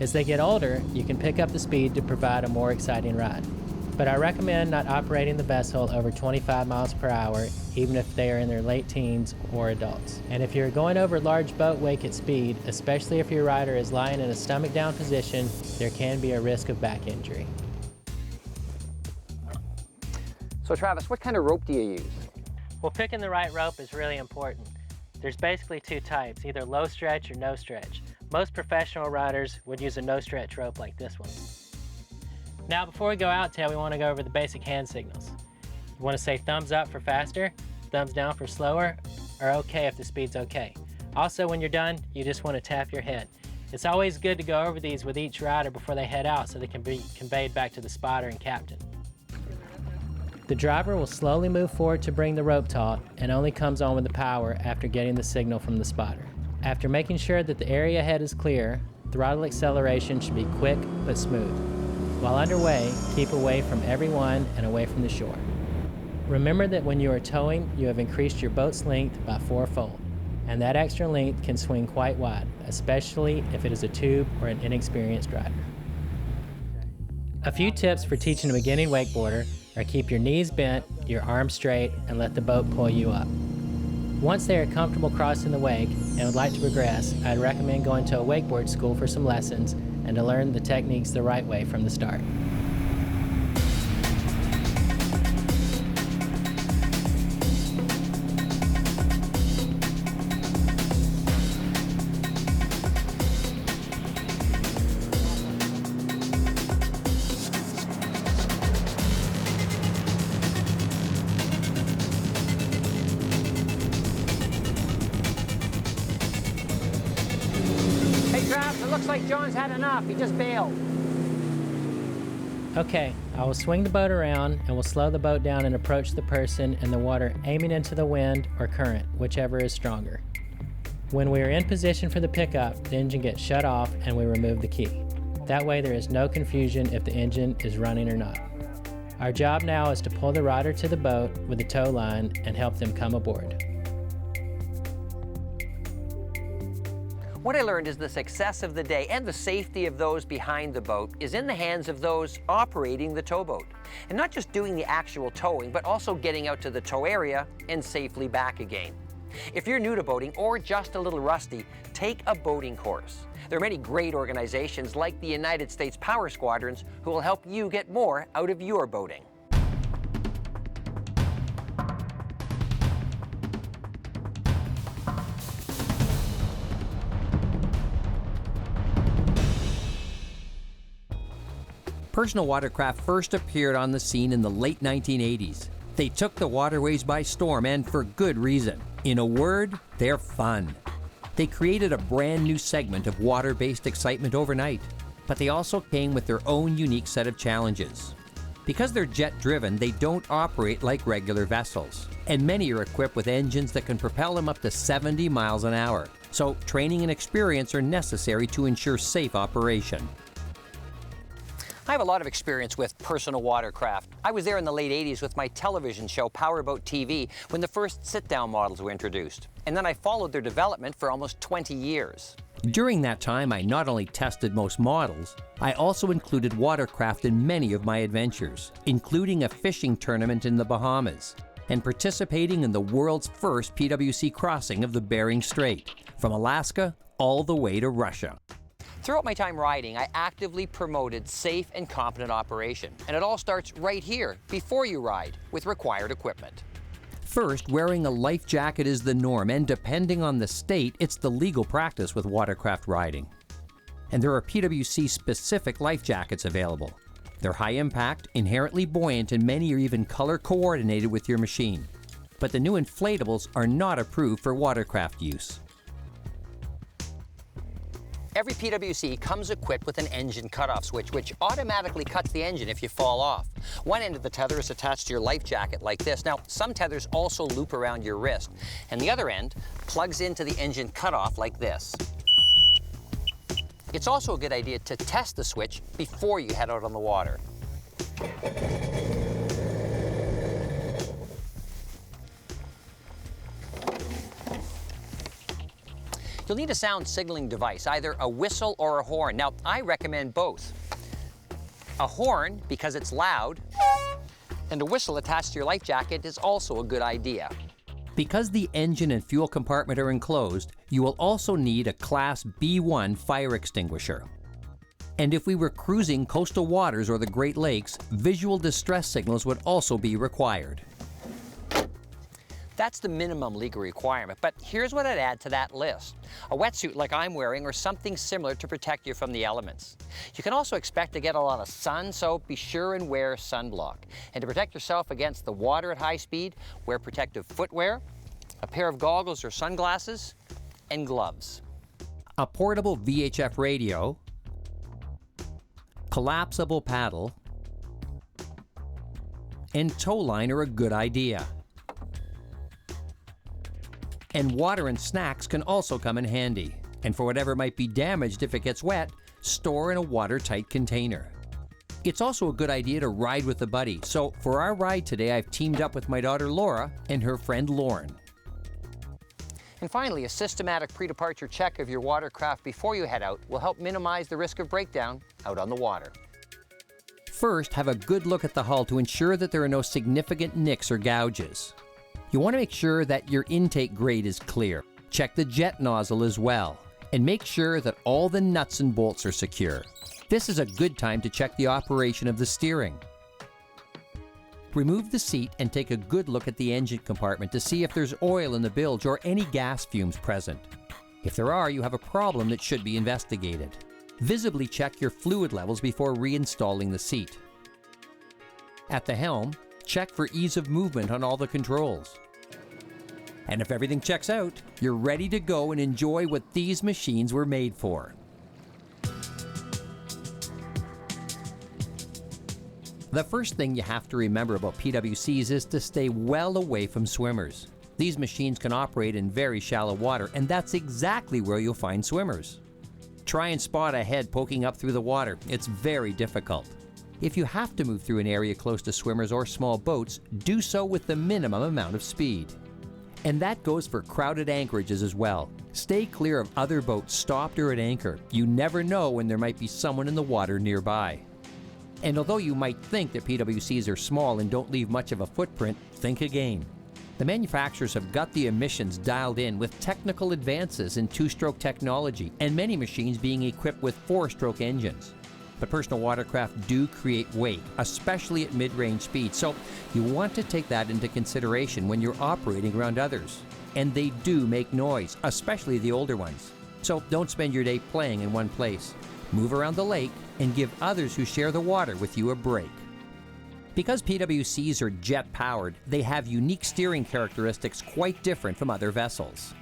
As they get older, you can pick up the speed to provide a more exciting ride. But I recommend not operating the vessel over 25 miles per hour, even if they are in their late teens or adults. And if you're going over large boat wake at speed, especially if your rider is lying in a stomach down position, there can be a risk of back injury. So Travis, what kind of rope do you use? Well, picking the right rope is really important. There's basically two types, either low stretch or no stretch. Most professional riders would use a no stretch rope like this one. Now, before we go out, Ted, we want to go over the basic hand signals. You want to say thumbs up for faster, thumbs down for slower, or okay if the speed's okay. Also, when you're done, you just want to tap your head. It's always good to go over these with each rider before they head out so they can be conveyed back to the spotter and captain. The driver will slowly move forward to bring the rope taut and only comes on with the power after getting the signal from the spotter. After making sure that the area ahead is clear, throttle acceleration should be quick but smooth. While underway, keep away from everyone and away from the shore. Remember that when you are towing, you have increased your boat's length by 4-fold, and that extra length can swing quite wide, especially if it is a tube or an inexperienced rider. A few tips for teaching a beginning wakeboarder are keep your knees bent, your arms straight, and let the boat pull you up. Once they are comfortable crossing the wake and would like to progress, I'd recommend going to a wakeboard school for some lessons and to learn the techniques the right way from the start. Watercraft, it looks like John's had enough. He just bailed. Okay, I will swing the boat around and will slow the boat down and approach the person in the water, aiming into the wind or current, whichever is stronger. When we are in position for the pickup, the engine gets shut off and we remove the key. That way there is no confusion if the engine is running or not. Our job now is to pull the rider to the boat with the tow line and help them come aboard. What I learned is the success of the day and the safety of those behind the boat is in the hands of those operating the towboat. And not just doing the actual towing, but also getting out to the tow area and safely back again. If you're new to boating or just a little rusty, take a boating course. There are many great organizations like the United States Power Squadrons who will help you get more out of your boating. Personal watercraft first appeared on the scene in the late 1980s. They took the waterways by storm, and for good reason. In a word, they're fun. They created a brand new segment of water-based excitement overnight, but they also came with their own unique set of challenges. Because they're jet-driven, they don't operate like regular vessels, and many are equipped with engines that can propel them up to 70 miles an hour. So training and experience are necessary to ensure safe operation. I have a lot of experience with personal watercraft. I was there in the late 80s with my television show, Powerboat TV, when the first sit-down models were introduced. And then I followed their development for almost 20 years. During that time, I not only tested most models, I also included watercraft in many of my adventures, including a fishing tournament in the Bahamas, and participating in the world's first PWC crossing of the Bering Strait, from Alaska all the way to Russia. Throughout my time riding, I actively promoted safe and competent operation. And it all starts right here, before you ride, with required equipment. First, wearing a life jacket is the norm, and depending on the state, it's the legal practice with watercraft riding. And there are PWC-specific life jackets available. They're high impact, inherently buoyant, and many are even color coordinated with your machine. But the new inflatables are not approved for watercraft use. Every PWC comes equipped with an engine cutoff switch, which automatically cuts the engine if you fall off. One end of the tether is attached to your life jacket like this. Now, some tethers also loop around your wrist, and the other end plugs into the engine cutoff like this. It's also a good idea to test the switch before you head out on the water. You'll need a sound signaling device, either a whistle or a horn. Now, I recommend both. A horn, because it's loud, and a whistle attached to your life jacket is also a good idea. Because the engine and fuel compartment are enclosed, you will also need a Class B1 fire extinguisher. And if we were cruising coastal waters or the Great Lakes, visual distress signals would also be required. That's the minimum legal requirement, but here's what I'd add to that list. A wetsuit like I'm wearing or something similar to protect you from the elements. You can also expect to get a lot of sun, so be sure and wear sunblock. And to protect yourself against the water at high speed, wear protective footwear, a pair of goggles or sunglasses, and gloves. A portable VHF radio, collapsible paddle, and tow line are a good idea. And water and snacks can also come in handy. And for whatever might be damaged if it gets wet, store in a watertight container. It's also a good idea to ride with a buddy. So for our ride today, I've teamed up with my daughter Laura and her friend Lauren. And finally, a systematic pre-departure check of your watercraft before you head out will help minimize the risk of breakdown out on the water. First, have a good look at the hull to ensure that there are no significant nicks or gouges. You want to make sure that your intake grate is clear. Check the jet nozzle as well, and make sure that all the nuts and bolts are secure. This is a good time to check the operation of the steering. Remove the seat and take a good look at the engine compartment to see if there's oil in the bilge or any gas fumes present. If there are, you have a problem that should be investigated. Visibly check your fluid levels before reinstalling the seat. At the helm, check for ease of movement on all the controls. And if everything checks out, you're ready to go and enjoy what these machines were made for. The first thing you have to remember about PWCs is to stay well away from swimmers. These machines can operate in very shallow water, and that's exactly where you'll find swimmers. Try and spot a head poking up through the water. It's very difficult. If you have to move through an area close to swimmers or small boats, do so with the minimum amount of speed. And that goes for crowded anchorages as well. Stay clear of other boats stopped or at anchor. You never know when there might be someone in the water nearby. And although you might think that PWCs are small and don't leave much of a footprint, think again. The manufacturers have got the emissions dialed in with technical advances in two-stroke technology and many machines being equipped with four-stroke engines. But personal watercraft do create weight, especially at mid-range speed, so you want to take that into consideration when you're operating around others. And they do make noise, especially the older ones. So don't spend your day playing in one place. Move around the lake and give others who share the water with you a break. Because PWCs are jet-powered, they have unique steering characteristics quite different from other vessels.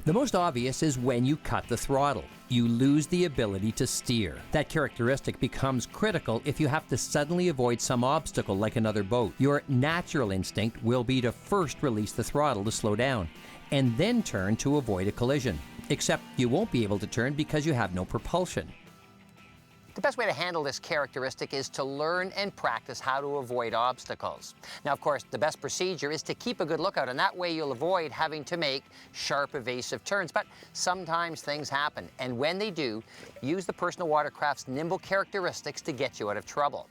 The most obvious is when you cut the throttle. You lose the ability to steer. That characteristic becomes critical if you have to suddenly avoid some obstacle like another boat. Your natural instinct will be to first release the throttle to slow down, and then turn to avoid a collision. Except you won't be able to turn because you have no propulsion. The best way to handle this characteristic is to learn and practice how to avoid obstacles. Now, of course, the best procedure is to keep a good lookout, and that way you'll avoid having to make sharp, evasive turns. But sometimes things happen, and when they do, use the personal watercraft's nimble characteristics to get you out of trouble.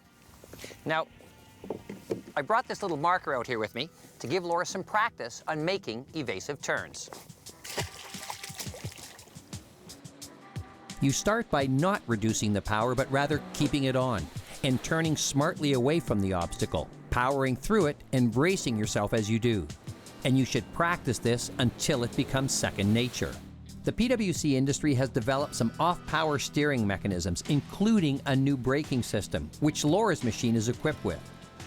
Now, I brought this little marker out here with me to give Laura some practice on making evasive turns. You start by not reducing the power, but rather keeping it on, and turning smartly away from the obstacle, powering through it and bracing yourself as you do. And you should practice this until it becomes second nature. The PWC industry has developed some off-power steering mechanisms, including a new braking system, which Laura's machine is equipped with.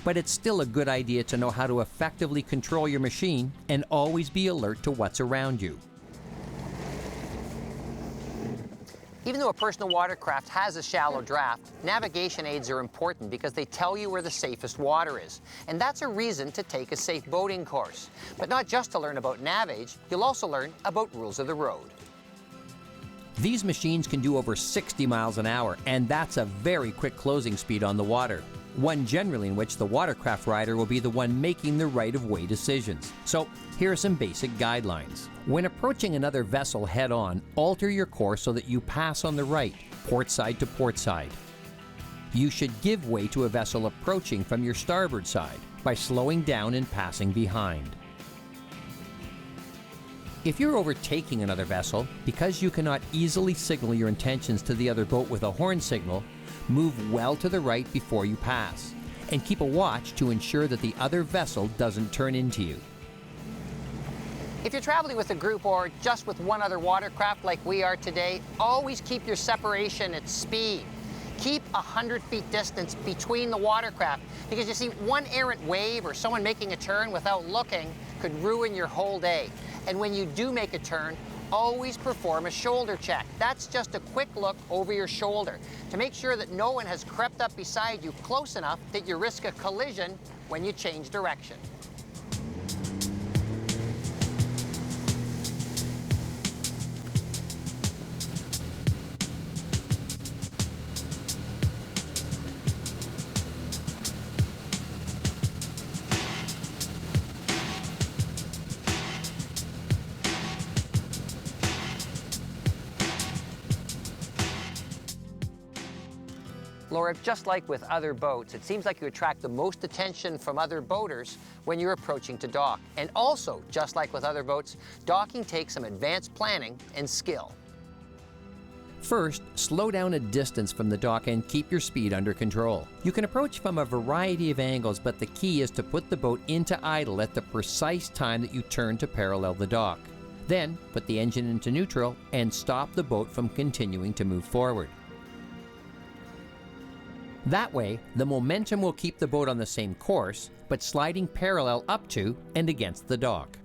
But it's still a good idea to know how to effectively control your machine and always be alert to what's around you. Even though a personal watercraft has a shallow draft, navigation aids are important because they tell you where the safest water is. And that's a reason to take a safe boating course. But not just to learn about NavAge, you'll also learn about rules of the road. These machines can do over 60 miles an hour, and that's a very quick closing speed on the water. One generally in which the watercraft rider will be the one making the right-of-way decisions. So here are some basic guidelines. When approaching another vessel head-on, alter your course so that you pass on the right, port side to port side. You should give way to a vessel approaching from your starboard side by slowing down and passing behind. If you're overtaking another vessel, because you cannot easily signal your intentions to the other boat with a horn signal, move well to the right before you pass, and keep a watch to ensure that the other vessel doesn't turn into you. If you're traveling with a group or just with one other watercraft like we are today, always keep your separation at speed. Keep 100 feet distance between the watercraft, because you see, one errant wave or someone making a turn without looking could ruin your whole day. And when you do make a turn, always perform a shoulder check. That's just a quick look over your shoulder to make sure that no one has crept up beside you close enough that you risk a collision when you change direction. Laura, just like with other boats, it seems like you attract the most attention from other boaters when you're approaching to dock. And also, just like with other boats, docking takes some advanced planning and skill. First, slow down a distance from the dock and keep your speed under control. You can approach from a variety of angles, but the key is to put the boat into idle at the precise time that you turn to parallel the dock. Then, put the engine into neutral and stop the boat from continuing to move forward. That way, the momentum will keep the boat on the same course, but sliding parallel up to and against the dock.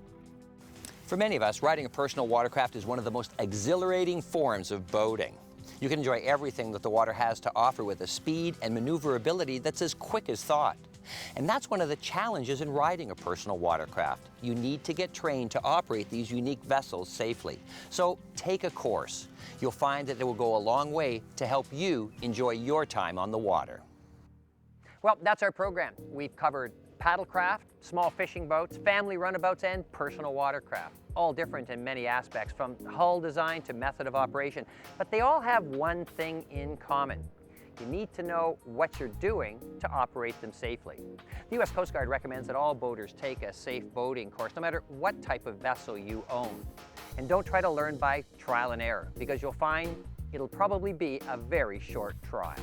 For many of us, riding a personal watercraft is one of the most exhilarating forms of boating. You can enjoy everything that the water has to offer with a speed and maneuverability that's as quick as thought. And that's one of the challenges in riding a personal watercraft. You need to get trained to operate these unique vessels safely. So take a course. You'll find that it will go a long way to help you enjoy your time on the water. Well, that's our program. We've covered paddlecraft, small fishing boats, family runabouts, and personal watercraft. All different in many aspects, from hull design to method of operation. But they all have one thing in common. You need to know what you're doing to operate them safely. The U.S. Coast Guard recommends that all boaters take a safe boating course, no matter what type of vessel you own. And don't try to learn by trial and error, because you'll find it'll probably be a very short trial.